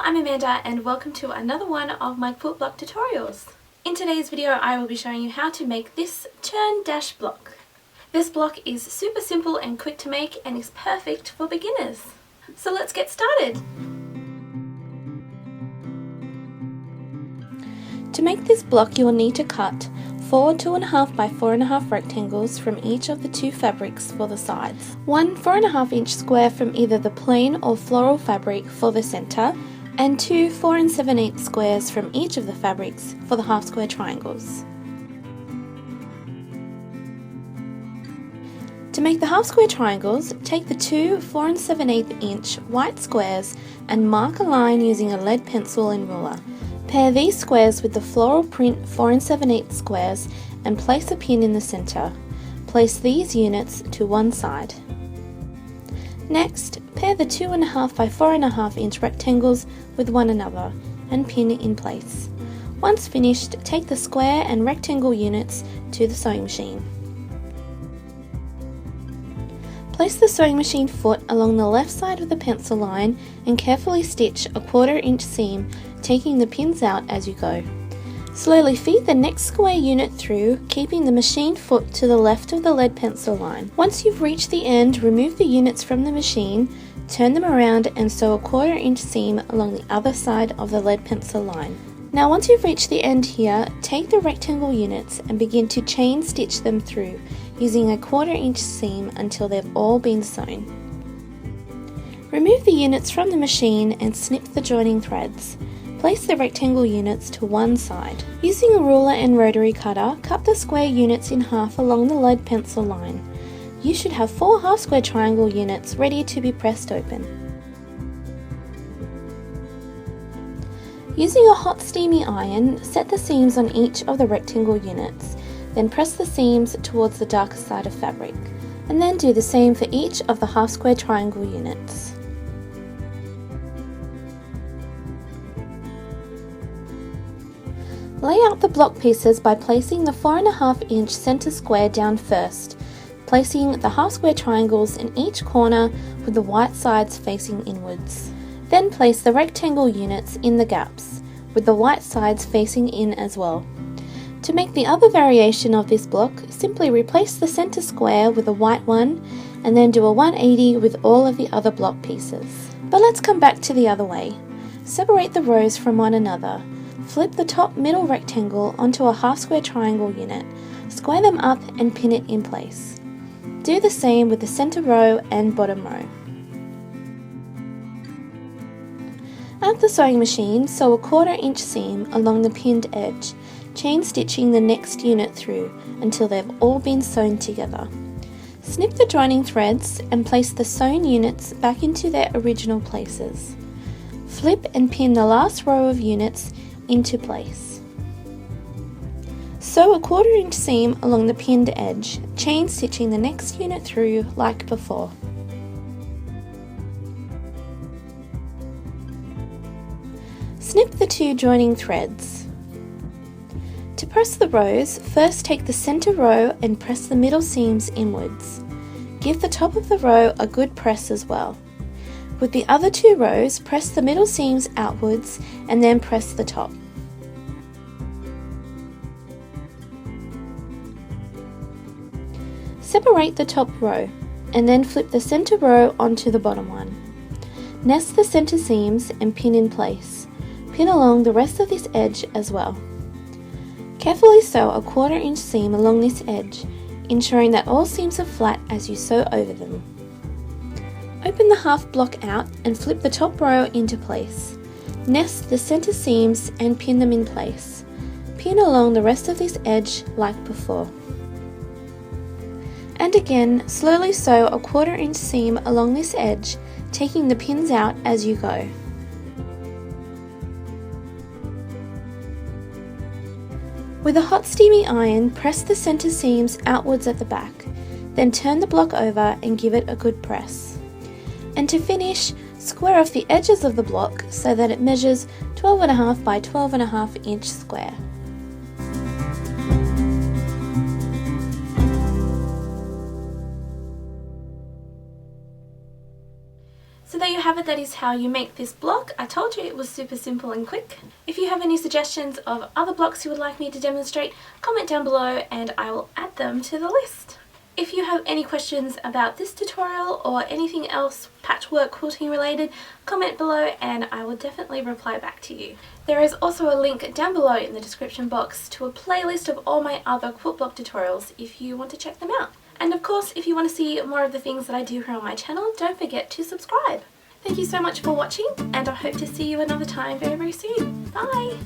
I'm Amanda and welcome to another one of my quilt block tutorials. In today's video I will be showing you how to make this Churn Dash Block. This block is super simple and quick to make and is perfect for beginners. So let's get started! To make this block you will need to cut 4 2.5 by 4.5 rectangles from each of the two fabrics for the sides. One 4.5 inch square from either the plain or floral fabric for the centre, and two 4 7/8 squares from each of the fabrics for the half square triangles. To make the half square triangles, take the two 4 7/8 inch white squares and mark a line using a lead pencil and ruler. Pair these squares with the floral print 4 7/8 squares and place a pin in the centre. Place these units to one side. Next, pair the 2.5 by 4.5 inch rectangles with one another and pin in place. Once finished, take the square and rectangle units to the sewing machine. Place the sewing machine foot along the left side of the pencil line and carefully stitch a 1/4 inch seam, taking the pins out as you go. Slowly feed the next square unit through, keeping the machine foot to the left of the lead pencil line. Once you've reached the end, remove the units from the machine, turn them around and sew a 1/4 inch seam along the other side of the lead pencil line. Now once you've reached the end here, take the rectangle units and begin to chain stitch them through, using a 1/4 inch seam until they've all been sewn. Remove the units from the machine and snip the joining threads. Place the rectangle units to one side. Using a ruler and rotary cutter, cut the square units in half along the lead pencil line. You should have 4 half square triangle units ready to be pressed open. Using a hot steamy iron, set the seams on each of the rectangle units. Then press the seams towards the darker side of fabric, and then do the same for each of the half square triangle units. Lay out the block pieces by placing the 4.5 inch centre square down first, placing the half square triangles in each corner with the white sides facing inwards. Then place the rectangle units in the gaps, with the white sides facing in as well. To make the other variation of this block, simply replace the centre square with a white one and then do a 180 with all of the other block pieces. But let's come back to the other way. Separate the rows from one another. Flip the top middle rectangle onto a half square triangle unit, square them up and pin it in place. Do the same with the centre row and bottom row. At the sewing machine, sew a 1/4 inch seam along the pinned edge, chain stitching the next unit through until they've all been sewn together. Snip the joining threads and place the sewn units back into their original places. Flip and pin the last row of units into place. Sew a 1/4 inch seam along the pinned edge, chain stitching the next unit through like before. Snip the 2 joining threads. To press the rows, first take the centre row and press the middle seams inwards. Give the top of the row a good press as well. With the other 2 rows, press the middle seams outwards and then press the top. Separate the top row and then flip the centre row onto the bottom one. Nest the centre seams and pin in place. Pin along the rest of this edge as well. Carefully sew a 1/4 inch seam along this edge, ensuring that all seams are flat as you sew over them. Open the half block out and flip the top row into place. Nest the centre seams and pin them in place. Pin along the rest of this edge like before. And again, slowly sew a 1/4 inch seam along this edge, taking the pins out as you go. With a hot steamy iron, press the centre seams outwards at the back, then turn the block over and give it a good press. And to finish, square off the edges of the block so that it measures 12.5 by 12.5 inch square. So there you have it, that is how you make this block. I told you it was super simple and quick. If you have any suggestions of other blocks you would like me to demonstrate, comment down below and I will add them to the list. If you have any questions about this tutorial or anything else patchwork quilting related, comment below and I will definitely reply back to you. There is also a link down below in the description box to a playlist of all my other quilt block tutorials if you want to check them out. And of course, if you want to see more of the things that I do here on my channel, don't forget to subscribe. Thank you so much for watching and I hope to see you another time very, very soon. Bye!